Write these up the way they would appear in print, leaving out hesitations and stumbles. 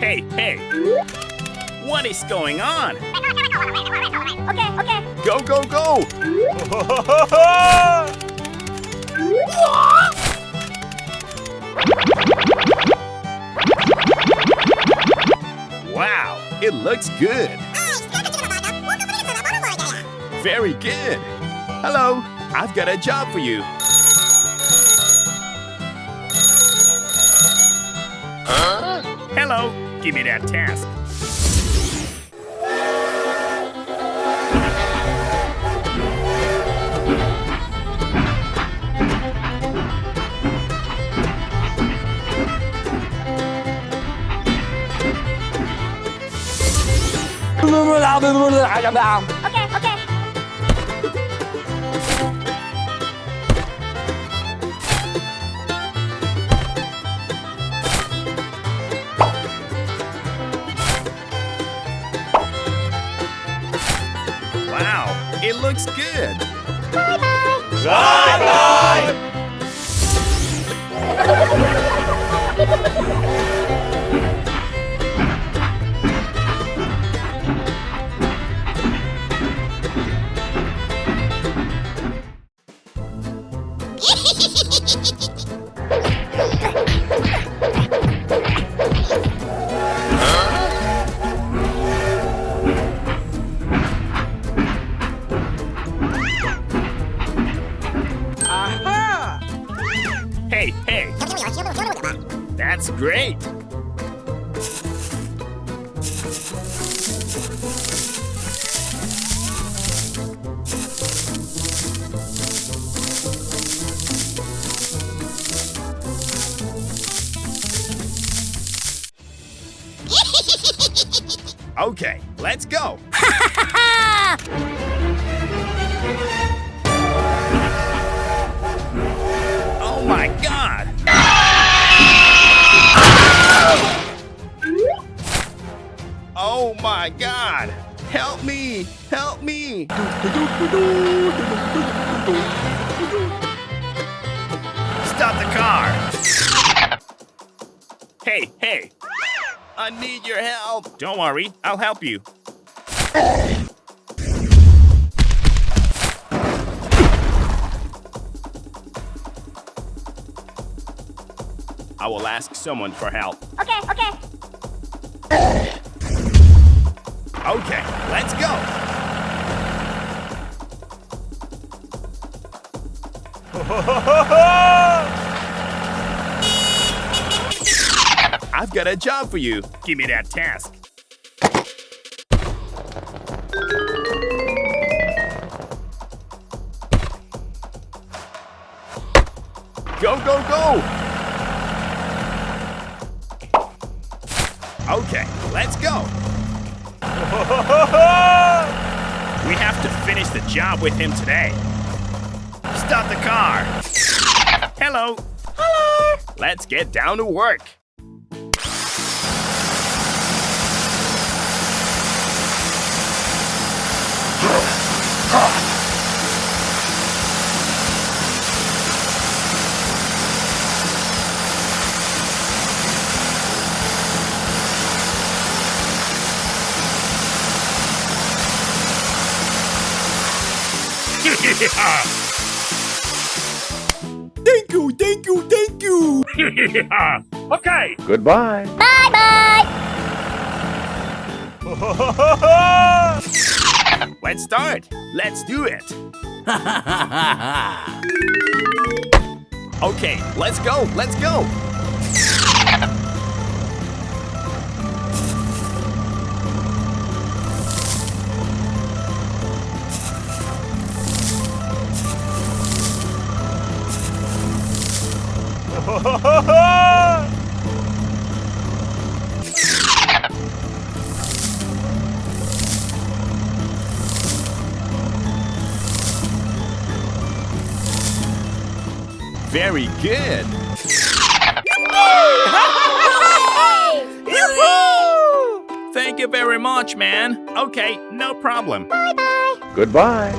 Hey, hey! What is going on? Okay. Go, go, go! Wow, it looks good. Very good. Hello, I've got a job for you. Hello, give me that task. Okay. Wow, it looks good. Bye-bye! Hey, hey, that's great. Okay, let's go. Oh my God! Oh my God! Help me! Help me! Stop the car! Hey, hey! I need your help! Don't worry, I'll help you. I will ask someone for help. Okay. Okay, let's go! I've got a job for you. Give me that task. Go, go, go! Okay, let's go. We have to finish the job with him today. Stop the car. Hello. Hello. Let's get down to work. Thank you. Okay. Goodbye. Bye. Let's start. Let's do it. Okay, let's go. Let's go. Very good. Thank you very much, man. Okay, no problem. Goodbye.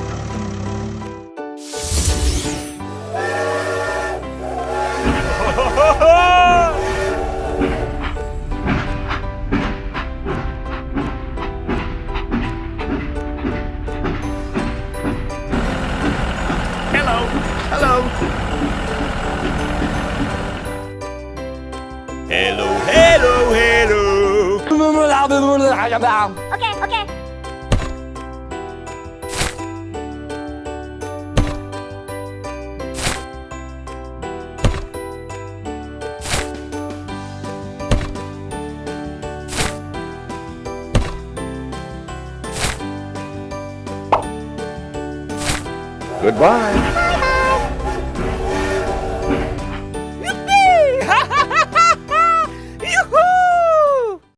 Hello. Hello, hello, hello. Okay, okay. Goodbye.